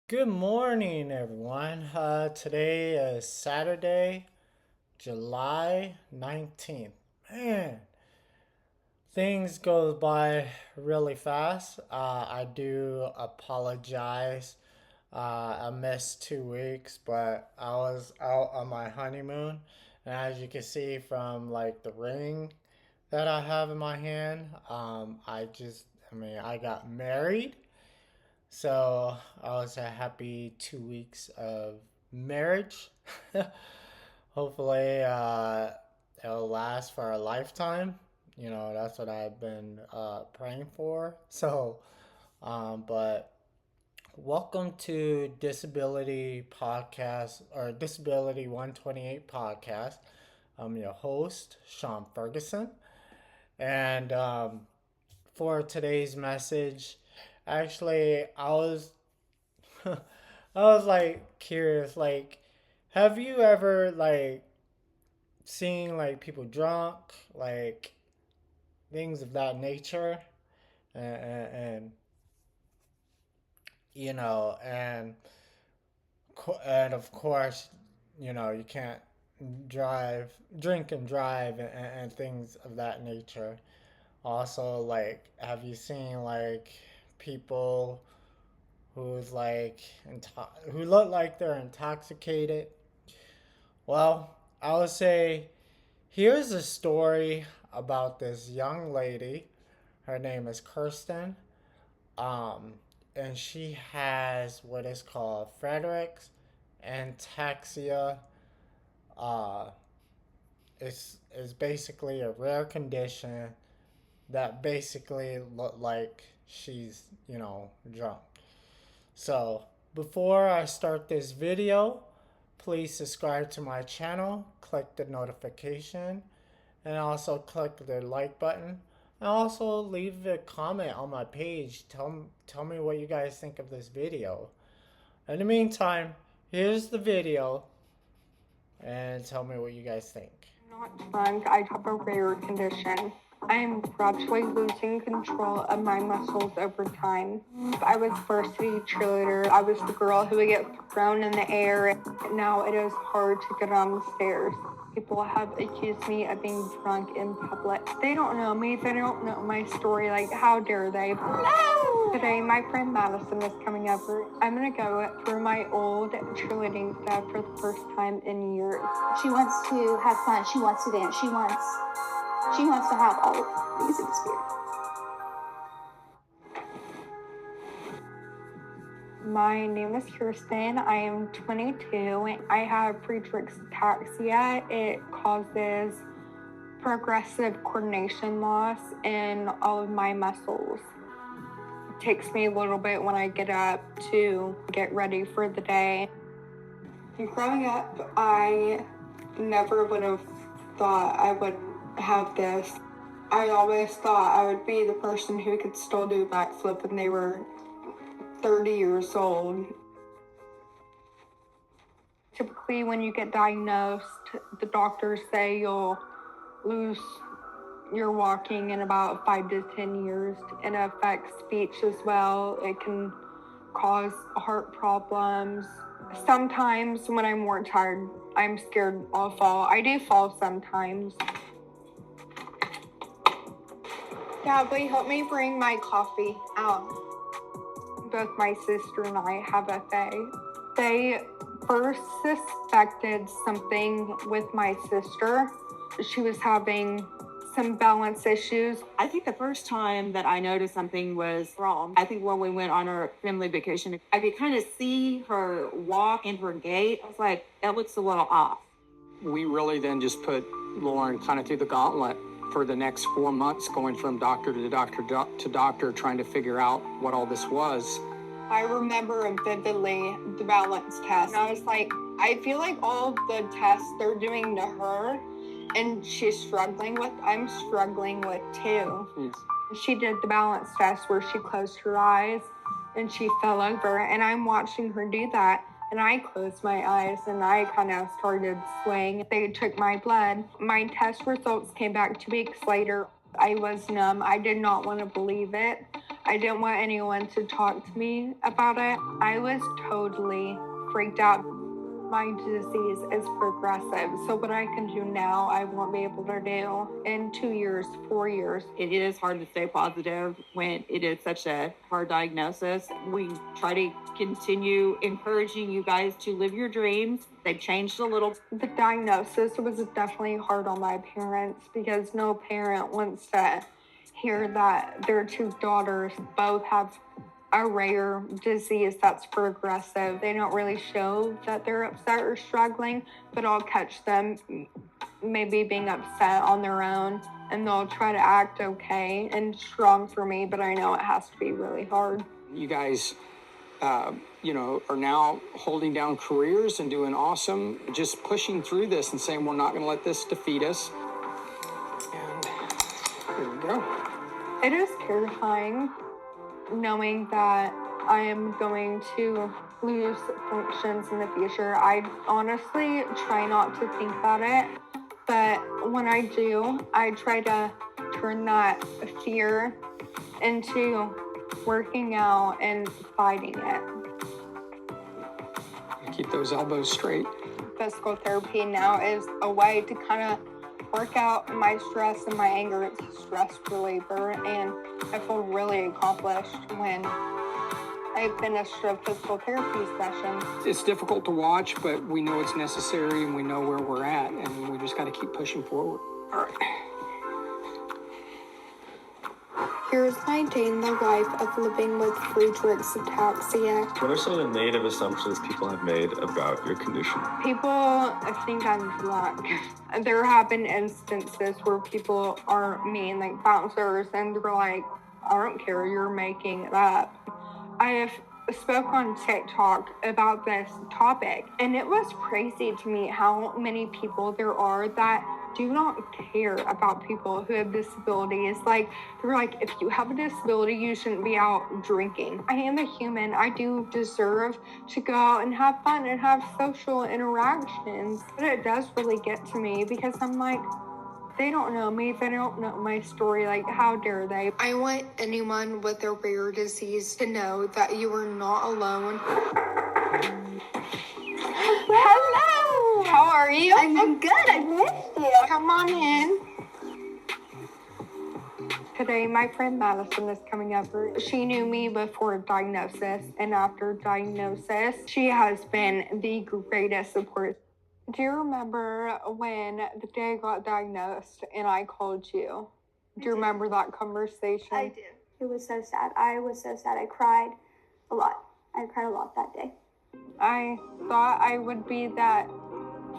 Good morning, everyone. Today is Saturday, July 19th. Man, things go by really fast. I do apologize. I missed 2 weeks, but I was out on my honeymoon. And as you can see from like the ring that I have in my hand, I got married. So I was a happy 2 weeks of marriage. Hopefully, it'll last for a lifetime. That's what I've been praying for. But welcome to Disability Podcast or Disability 128 Podcast. I'm your host, Sean Ferguson. And for today's message, actually, I was like curious, like, have you ever like seen like people drunk, like things of that nature, and you know, and of course, you can't drink and drive, and things of that nature. Also, like, have you seen like people who look like they're intoxicated? Well, I would say here's a story about this young lady. Her name is Kiersten. Um, and she has what is called Friedreich Ataxia. Uh, it's basically a rare condition that basically look like she's drunk. So before I start this video, please subscribe to my channel, click the notification, and also click the like button. And also leave a comment on my page. Tell me what you guys think of this video. In the meantime, here's the video and tell me what you guys think. Not drunk, I have a rare condition. I am gradually losing control of my muscles over time. I was varsity cheerleader. I was the girl who would get thrown in the air. Now it is hard to get on the stairs. People have accused me of being drunk in public. They don't know me. They don't know my story. Like, how dare they? No! Today, my friend Madison is coming over. I'm going to go through my old cheerleading stuff for the first time in years. She wants to have fun. She wants to dance. She wants to have all of these experiences. My name is Kiersten. I am 22. I have Friedreich Ataxia. It causes progressive coordination loss in all of my muscles. It takes me a little bit when I get up to get ready for the day. Growing up, I never would have thought I would have this. I always thought I would be the person who could still do backflip when they were 30 years old. Typically, when you get diagnosed, the doctors say you'll lose your walking in about 5 to 10 years. It affects speech as well. It can cause heart problems. Sometimes when I'm more tired, I'm scared I'll fall. I do fall sometimes. Dad, will you help me bring my coffee out? Both my sister and I have FA. They first suspected something with my sister. She was having some balance issues. I think the first time that I noticed something was wrong, I think when we went on our family vacation, I could kind of see her walk and her gait. I was like, that looks a little off. We really then just put Lauren kind of through the gauntlet for the next 4 months, going from doctor to doctor, trying to figure out what all this was. I remember vividly the balance test. And I was like, I feel like all the tests they're doing to her and she's struggling with, I'm struggling with too. Yes. She did the balance test where she closed her eyes and she fell over, and I'm watching her do that. And I closed my eyes and I kind of started swaying. They took my blood. My test results came back 2 weeks later. I was numb. I did not want to believe it. I didn't want anyone to talk to me about it. I was totally freaked out. My disease is progressive, so what I can do now, I won't be able to do in 2 years, 4 years. It is hard to stay positive when it is such a hard diagnosis. We try to continue encouraging you guys to live your dreams. They've changed a little. The diagnosis was definitely hard on my parents because no parent wants to hear that their two daughters both have a rare disease that's progressive. They don't really show that they're upset or struggling, but I'll catch them maybe being upset on their own, and they'll try to act okay and strong for me, but I know it has to be really hard. You guys, are now holding down careers and doing awesome, just pushing through this and saying, we're not going to let this defeat us. And here we go. It is terrifying knowing that I am going to lose functions in the future. I honestly try not to think about it, but when I do, I try to turn that fear into working out and fighting it. Keep those elbows straight. Physical therapy now is a way to kind of work out my stress and my anger. It's a stress reliever, and I feel really accomplished when I finished a physical therapy session. It's difficult to watch, but we know it's necessary and we know where we're at, and we just got to keep pushing forward. All right. Here's my day in the life of living with Friedreich Ataxia. What are some of the negative assumptions people have made about your condition? People think I'm drunk. There have been instances where people are mean, like bouncers, and they're like, I don't care, you're making it up. I have spoke on TikTok about this topic, and it was crazy to me how many people there are that do not care about people who have disabilities. Like, they're like, if you have a disability, you shouldn't be out drinking. I am a human. I do deserve to go out and have fun and have social interactions. But it does really get to me because I'm like, they don't know me. They don't know my story. Like, how dare they? I want anyone with a rare disease to know that you are not alone. Hello! How are you? I'm good. I missed you. Come on in. Today, my friend Madison is coming over. She knew me before diagnosis, and after diagnosis, she has been the greatest support. Do you remember when the day I got diagnosed and I called you? Do you remember that conversation? I do. It was so sad. I was so sad. I cried a lot. I cried a lot that day. I thought I would be that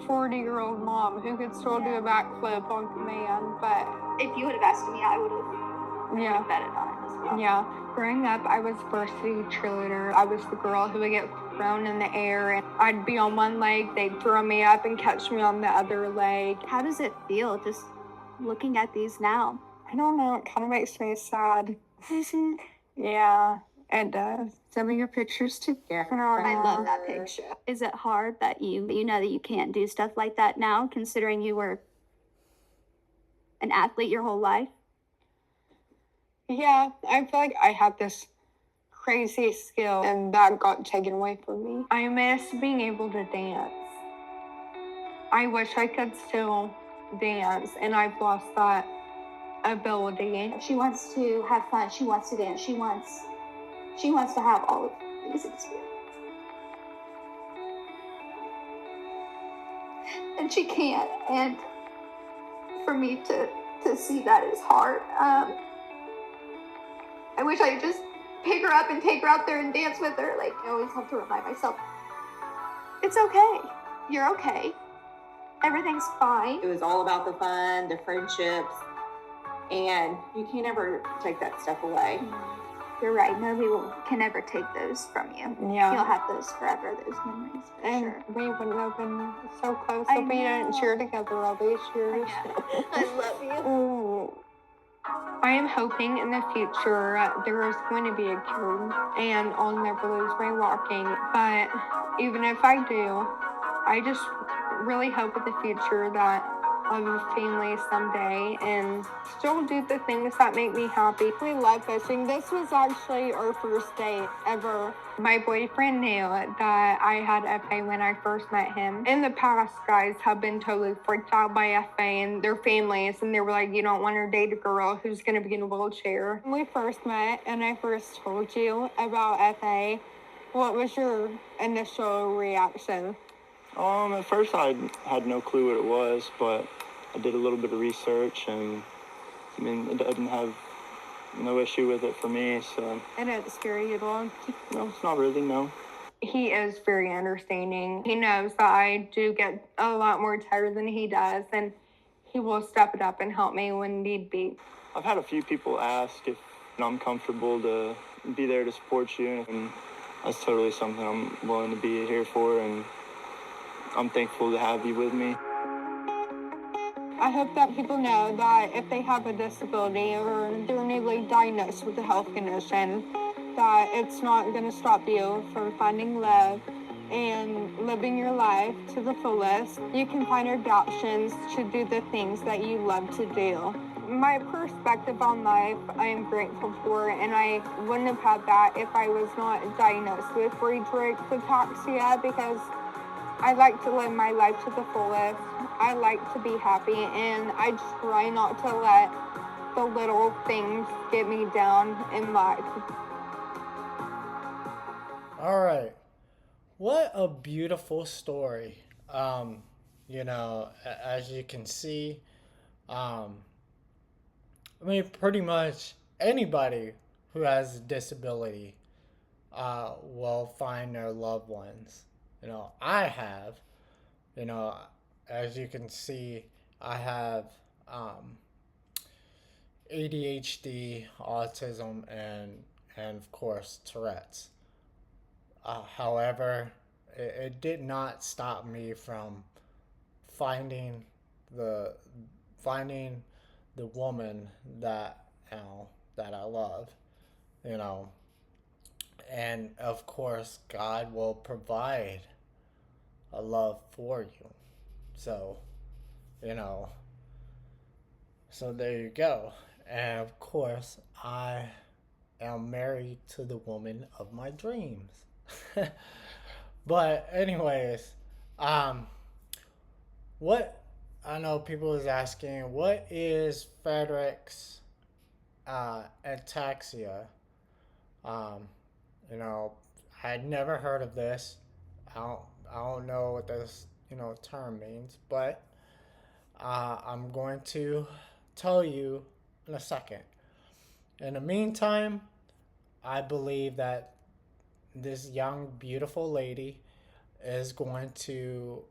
40-year-old mom who could still do a backflip on command, but If you would have asked me, I would have yeah. betted on it as well. Yeah. Growing up, I was varsity cheerleader. I was the girl who would get thrown in the air, and I'd be on one leg, they'd throw me up and catch me on the other leg. How does it feel just looking at these now? I don't know, it kind of makes me sad. Yeah, it does. Some of your pictures together. I love that picture. Is it hard that you know that you can't do stuff like that now, considering you were an athlete your whole life? Yeah, I feel like I had this crazy skill and that got taken away from me. I miss being able to dance. I wish I could still dance, and I've lost that ability. She wants to have fun. She wants to dance. She wants to have all of these experiences. And she can't. And for me to see that is hard. I wish I could just pick her up and take her out there and dance with her. Like, I always have to remind myself, it's okay. You're okay. Everything's fine. It was all about the fun, the friendships, and you can't ever take that stuff away. You're right. Nobody can ever take those from you. Yeah. You'll have those forever, those memories, for And sure. we wouldn't have been so close I if we didn't know. cheer together all these years. I love you. Ooh. I am hoping in the future there is going to be a cure and I'll never lose my walking. But even if I do, I just really hope in the future that of a family someday and still do the things that make me happy. We love fishing. This was actually our first date ever. My boyfriend knew that I had FA when I first met him. In the past, guys have been totally freaked out by FA and their families, and they were like, you don't want to date a girl who's going to be in a wheelchair. When we first met and I first told you about FA, what was your initial reaction? At first I had no clue what it was, but I did a little bit of research, and I mean, it doesn't have no issue with it for me, so. And it scare you at all? No, it's not really, no. He is very understanding. He knows that I do get a lot more tired than he does, and he will step it up and help me when need be. I've had a few people ask if I'm comfortable to be there to support you, and that's totally something I'm willing to be here for, and I'm thankful to have you with me. I hope that people know that if they have a disability or they're newly diagnosed with a health condition, that it's not going to stop you from finding love and living your life to the fullest. You can find adoptions to do the things that you love to do. My perspective on life, I am grateful for, and I wouldn't have had that if I was not diagnosed with Friedreich Ataxia, because I like to live my life to the fullest. I like to be happy, and I try not to let the little things get me down in life. All right. What a beautiful story. As you can see, I mean, pretty much anybody who has a disability will find their loved ones. I have, as you can see, I have ADHD, autism, and of course Tourette's. However, it did not stop me from finding the finding the woman that that I love, and of course God will provide a love for you. So, you know, so there you go. And of course, I am married to the woman of my dreams. But anyways, what I know people is asking, what is Friedreich's ataxia? Um, I had never heard of this. I don't know what this term means, but I'm going to tell you in a second. In the meantime, I believe that this young, beautiful lady is going to.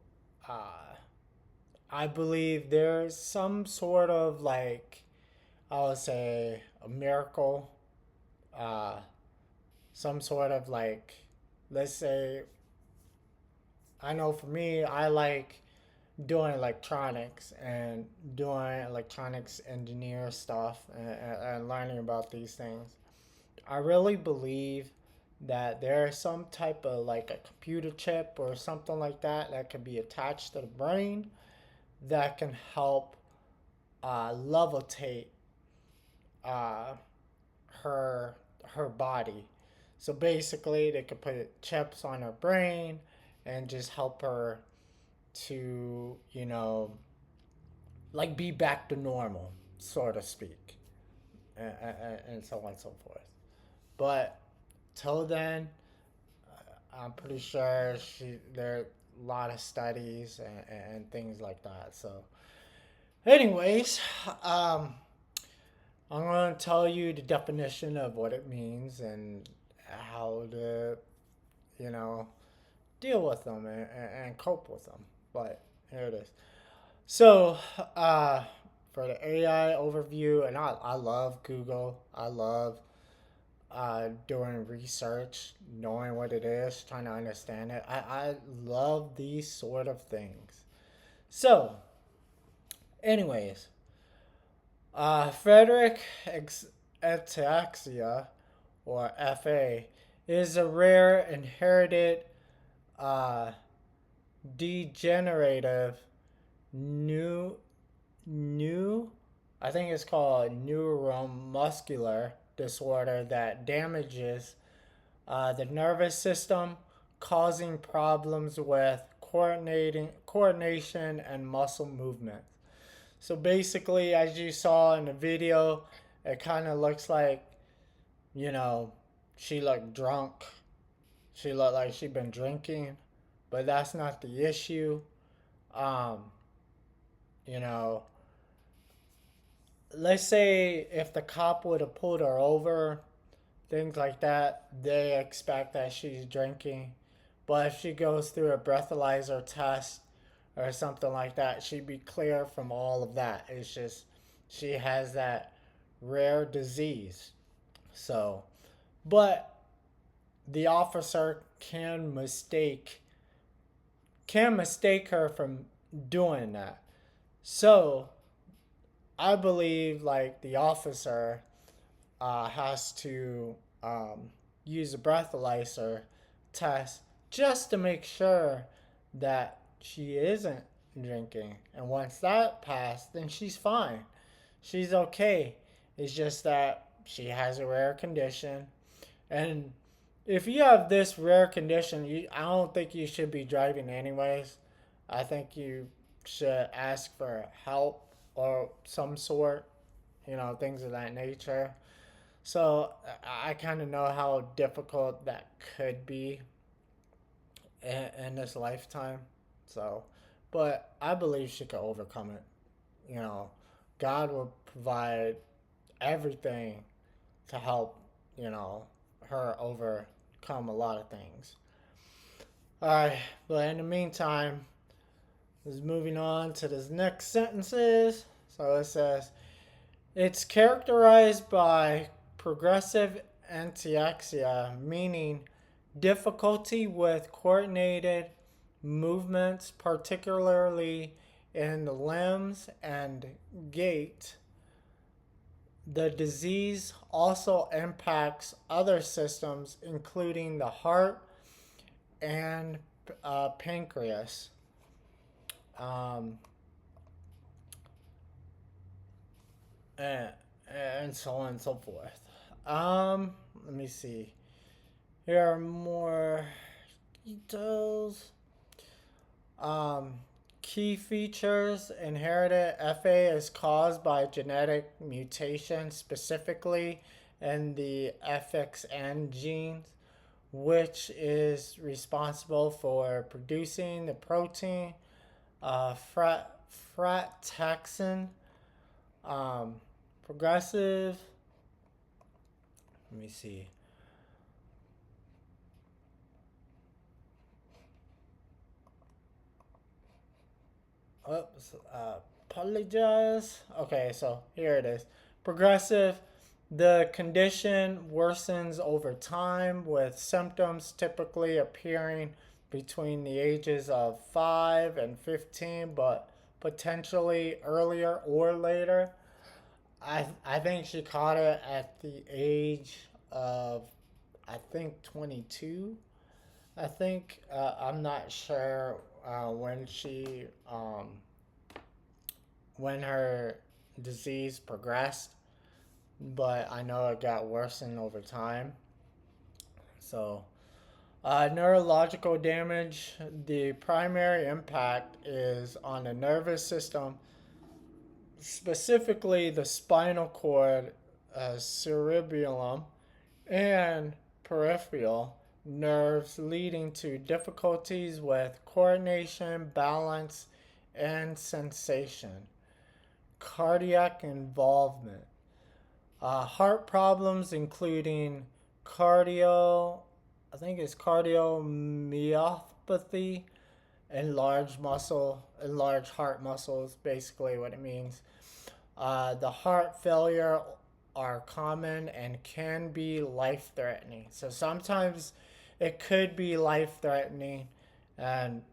I believe there's some sort of I would say, a miracle. Some sort of let's say, I know for me, I like doing electronics and doing electronics engineer stuff and learning about these things. I really believe that there is some type of a computer chip or something like that that can be attached to the brain that can help levitate her body. So basically, they could put chips on her brain and just help her to, be back to normal, so to speak, and so on and so forth. But till then, I'm pretty sure there are a lot of studies and things like that. So, anyways, I'm going to tell you the definition of what it means and how to, deal with them and cope with them. But here it is. So, for the AI overview, and I love Google. I love doing research, knowing what it is, trying to understand it. I love these sort of things. So, anyways, Friedreich Ataxia, or FA, is a rare inherited degenerative new, I think it's called neuromuscular disorder that damages the nervous system, causing problems with coordination and muscle movement. So basically, as you saw in the video, it kind of looks like, you know, she looked drunk. She looked like she'd been drinking, but that's not the issue. Um, you know, let's say if the cop would have pulled her over, things like that, they expect that she's drinking. But if she goes through a breathalyzer test or something like that, she'd be clear from all of that. It's just she has that rare disease. So, but the officer can mistake her from doing that. So, I believe like the officer has to use a breathalyzer test just to make sure that she isn't drinking. And once that passed, then she's fine. She's okay. It's just that she has a rare condition. And if you have this rare condition, I don't think you should be driving anyways. I think you should ask for help or some sort, things of that nature. So I kind of know how difficult that could be in this lifetime. So, but I believe she could overcome it. God will provide everything to help, her overcome a lot of things. All right, but in the meantime, is moving on to this next sentences. So it says, it's characterized by progressive ataxia, meaning difficulty with coordinated movements, particularly in the limbs and gait. The disease also impacts other systems, including the heart and pancreas. And so on and so forth. Let me see. Here are more details. Key features: inherited FA is caused by genetic mutation, specifically in the FXN genes, which is responsible for producing the protein frataxin. Progressive. Let me see. Oops. Apologize. Okay, so here it is. Progressive. The condition worsens over time, with symptoms typically appearing between the ages of 5 and 15, but potentially earlier or later. I think she caught it at the age of, I think, 22. I think I'm not sure when her disease progressed, but I know it got worsened over time. So, neurological damage. The primary impact is on the nervous system, specifically the spinal cord, cerebellum, and peripheral nerves, leading to difficulties with coordination, balance, and sensation. Cardiac involvement. Heart problems, including cardiomyopathy, enlarged heart muscles, basically what it means. The heart failure are common and can be life-threatening. So sometimes it could be life-threatening, and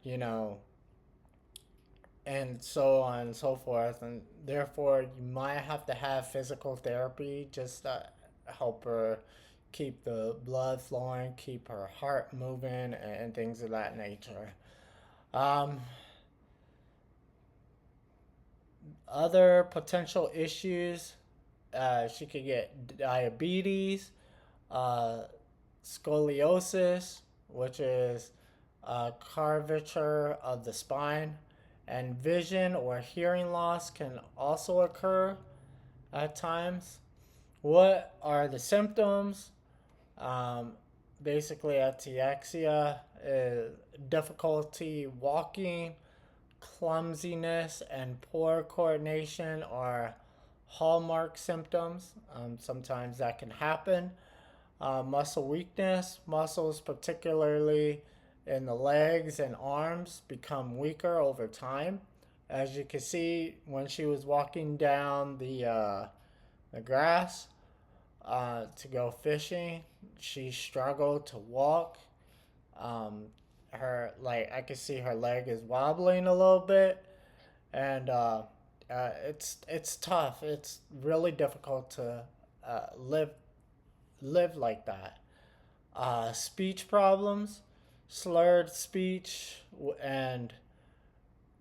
and so on and so forth, and therefore you might have to have physical therapy just to help her keep the blood flowing, keep her heart moving, and things of that nature. Other potential issues, she could get diabetes, uh, scoliosis, which is curvature of the spine, and vision or hearing loss can also occur at times. What are the symptoms? Um, Basically, ataxia is difficulty walking, clumsiness, and poor coordination are hallmark symptoms. Sometimes that can happen. Muscle weakness, muscles, particularly in the legs and arms, become weaker over time. As you can see, when she was walking down the grass to go fishing, she struggled to walk. Her like I can see her leg is wobbling a little bit, and it's tough. It's really difficult to live like that. Speech problems, slurred speech, and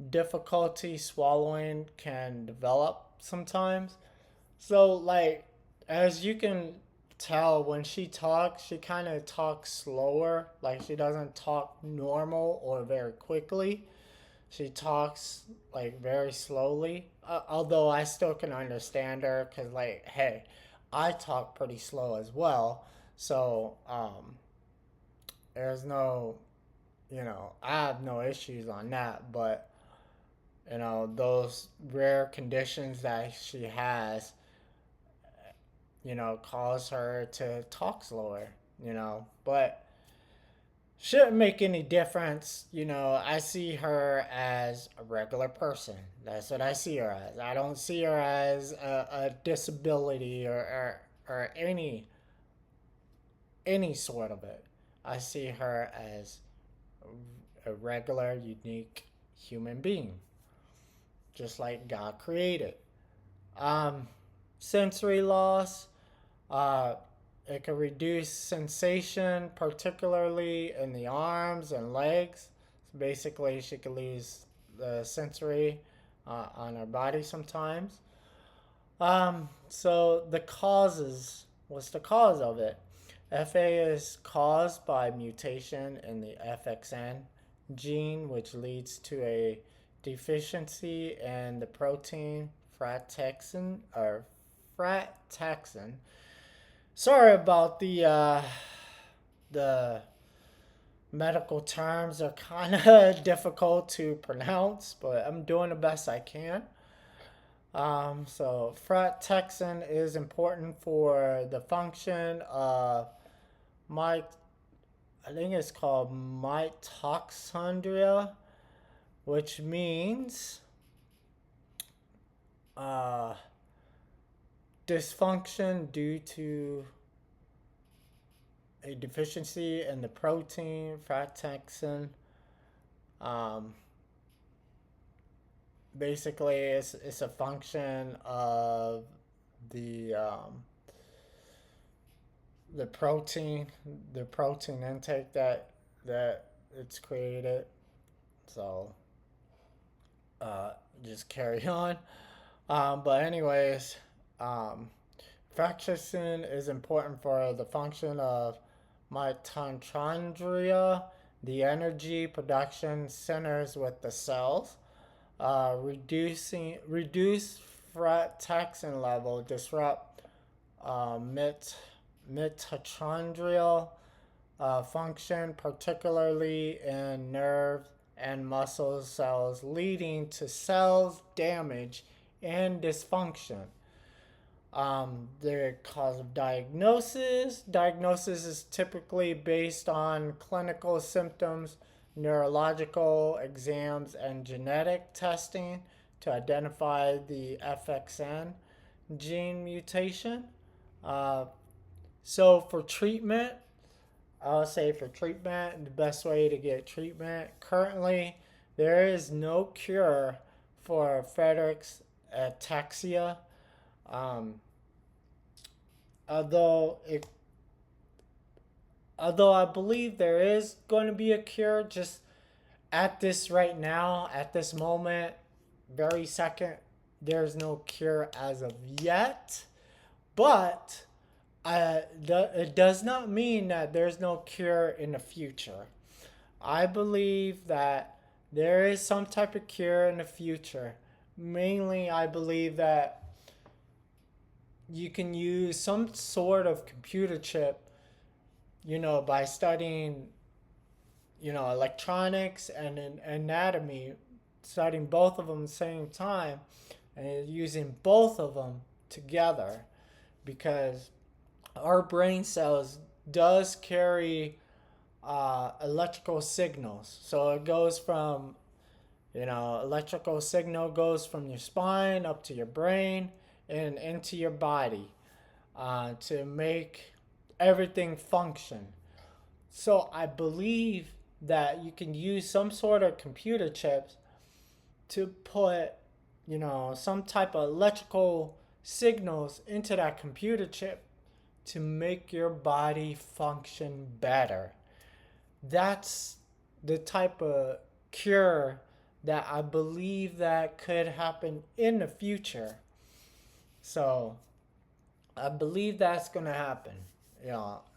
difficulty swallowing can develop sometimes. So, like, as you can tell, when she talks, she kind of talks slower. Like, she doesn't talk normal or very quickly. She talks, like, very slowly. Although I still can understand her because, like, hey, I talk pretty slow as well. So, there's no, I have no issues on that. But, those rare conditions that she has, cause her to talk slower, but shouldn't make any difference. I see her as a regular person. That's what I see her as. I don't see her as a disability or any sort of it. I see her as a regular, unique human being, just like God created. Sensory loss. Uh, it can reduce sensation, particularly in the arms and legs. So basically, she could lose the sensory on her body sometimes. So the causes. What's the cause of it? FA is caused by mutation in the FXN gene, which leads to a deficiency in the protein frataxin. Sorry about the medical terms are kind of difficult to pronounce, but I'm doing the best I can. So frataxin is important for the function of I think it's called mitochondria, which means dysfunction due to a deficiency in the protein frataxin. Basically, it's a function of the protein intake that it's created. So just carry on. But anyways, frataxin is important for the function of mitochondria, the energy production centers with the cells. Reduce frataxin level disrupt mitochondrial function, particularly in nerve and muscle cells, leading to cells damage and dysfunction. The cause of diagnosis is typically based on clinical symptoms, neurological exams, and genetic testing to identify the FXN gene mutation. So for treatment, I'll say the best way to get treatment, currently there is no cure for Friedreich Ataxia. Although I believe there is going to be a cure, just at this moment, very second, there's no cure as of yet, but it does not mean that there's no cure in the future. I believe that there is some type of cure in the future. Mainly, I believe that you can use some sort of computer chip, by studying, electronics and anatomy, studying both of them at the same time and using both of them together, because our brain cells does carry electrical signals. So it goes from, electrical signal goes from your spine up to your brain and into your body to make everything function. So I believe that you can use some sort of computer chips to put, some type of electrical signals into that computer chip to make your body function better. That's the type of cure that I believe that could happen in the future. So I believe that's going to happen.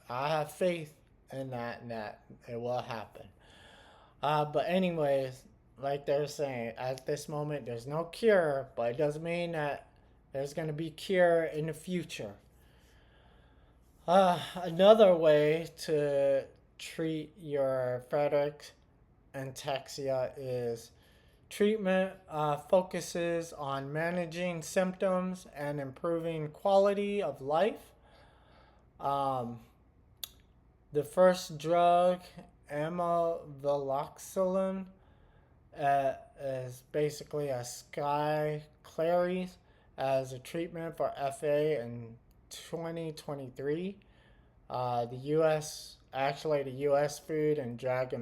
I have faith in that and that it will happen. But anyways, like they're saying, at this moment there's no cure, but it doesn't mean that there's going to be cure in the future. Another way to treat your Friedreich Ataxia is treatment focuses on managing symptoms and improving quality of life. The first drug, amylvaloxylin, is basically a sky claries as a treatment for FA in 2023. The U.S. Food and Drug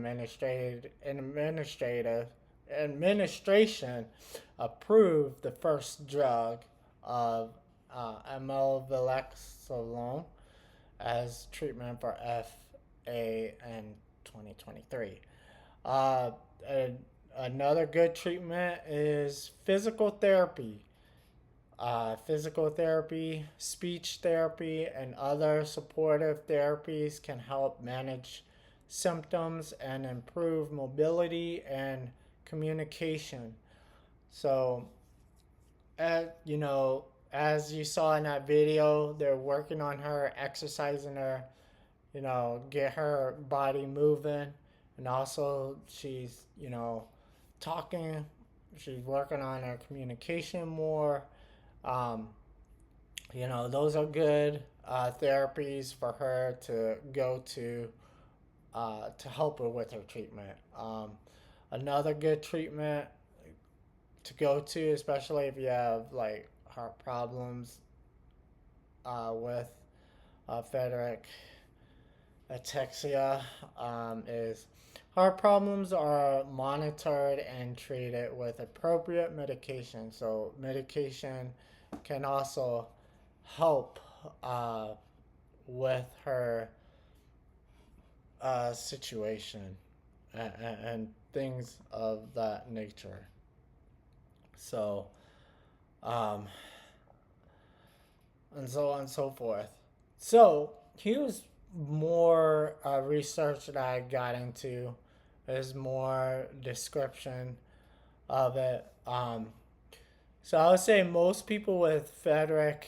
Administration approved the first drug of amylvaloxylin as treatment for FA in 2023. Another good treatment is physical therapy. Speech therapy, and other supportive therapies can help manage symptoms and improve mobility and communication. So, as you saw in that video, they're working on her, exercising her, get her body moving. And also she's, talking. She's working on her communication more. Those are good therapies for her to go to help her with her treatment. Another good treatment to go to, especially if you have like heart problems with Friedreich Ataxia, is heart problems are monitored and treated with appropriate medication. So medication can also help with her situation and things of that nature. So, and so on and so forth. So here's more research that I got into. There's more description of it. So I would say most people with Friedreich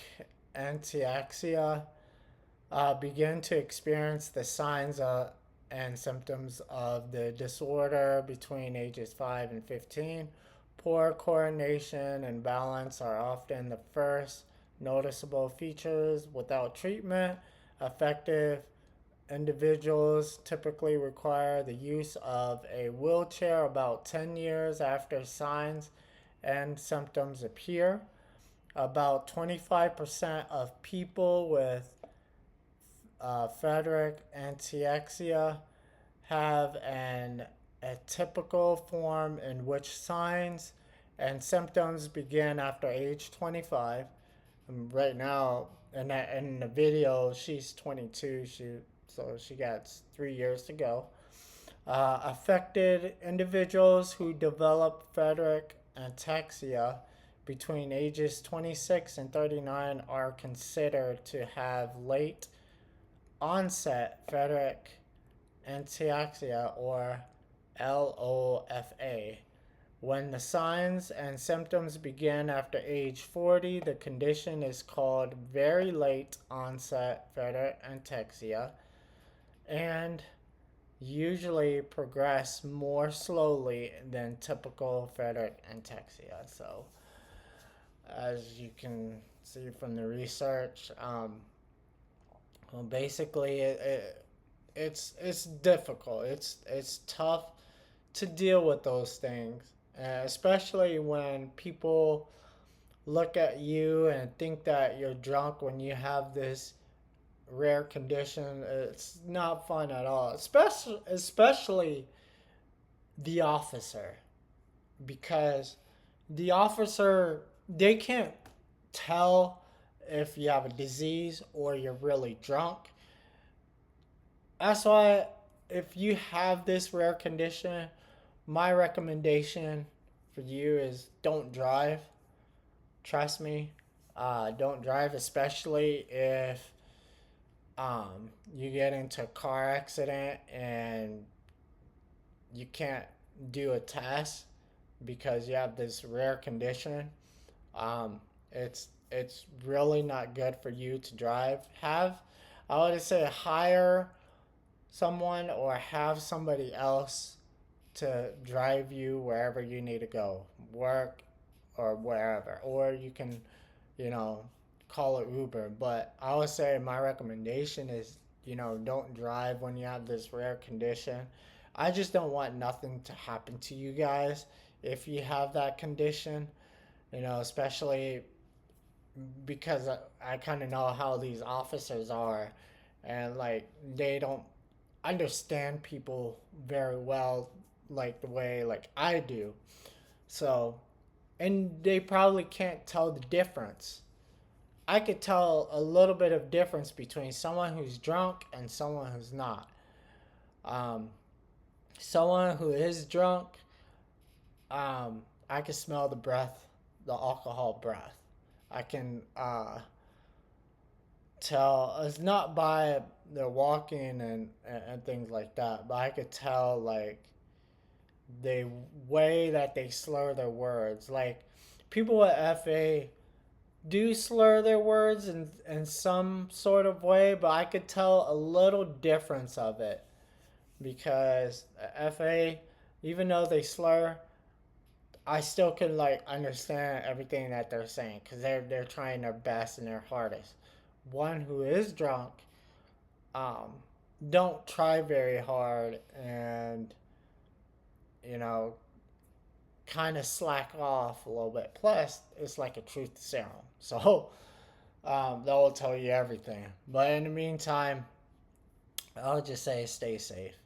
Ataxia begin to experience the signs and symptoms of the disorder between ages 5 and 15. Poor coordination and balance are often the first noticeable features. Without treatment, effective individuals typically require the use of a wheelchair about 10 years after signs and symptoms appear. About 25% of people with Friedreich Ataxia have an atypical form in which signs and symptoms begin after age 25. And right now, in the video, she's 22. So she got 3 years to go. Affected individuals who develop Friedreich Ataxia between ages 26 and 39 are considered to have late onset Friedreich Ataxia, or LOFA. When the signs and symptoms begin after age 40, the condition is called very late onset Friedreich Ataxia and usually progress more slowly than typical Friedreich Ataxia. So, as you can see from the research, well, basically it's difficult. It's tough to deal with those things, especially when people look at you and think that you're drunk when you have this rare condition. It's not fun at all, especially the officer, because the officer, they can't tell if you have a disease or you're really drunk. That's why if you have this rare condition, my recommendation for you is don't drive. Trust me, don't drive, especially if you get into a car accident and you can't do a test because you have this rare condition. It's really not good for you to drive. I would say hire someone or have somebody else to drive you wherever you need to go, work or wherever, or you can, call it Uber. But I would say my recommendation is, don't drive when you have this rare condition. I just don't want nothing to happen to you guys if you have that condition, especially because I kind of know how these officers are, and like they don't understand people very well like the way like I do. So, and they probably can't tell the difference. I could tell a little bit of difference between someone who's drunk and someone who's not. Someone who is drunk, I can smell the breath, the alcohol breath. I can tell, it's not by their walking and things like that, but I could tell like the way that they slur their words. Like people with FA do slur their words in some sort of way, but I could tell a little difference of it because FA, even though they slur, I still can like understand everything that they're saying because they're trying their best and their hardest. One who is drunk, don't try very hard and kind of slack off a little bit. Plus, it's like a truth serum, so that will tell you everything. But in the meantime, I'll just say stay safe.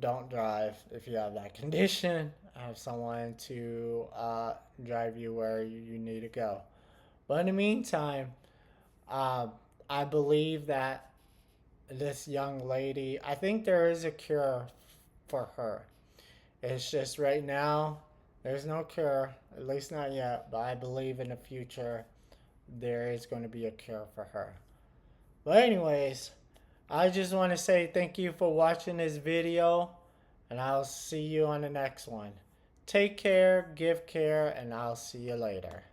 Don't drive if you have that condition. Have someone to drive you where you need to go. But in the meantime, I believe that this young lady, I think there is a cure for her. It's just right now, there's no cure, at least not yet, but I believe in the future there is going to be a cure for her. But anyways, I just want to say thank you for watching this video, and I'll see you on the next one. Take care, give care, and I'll see you later.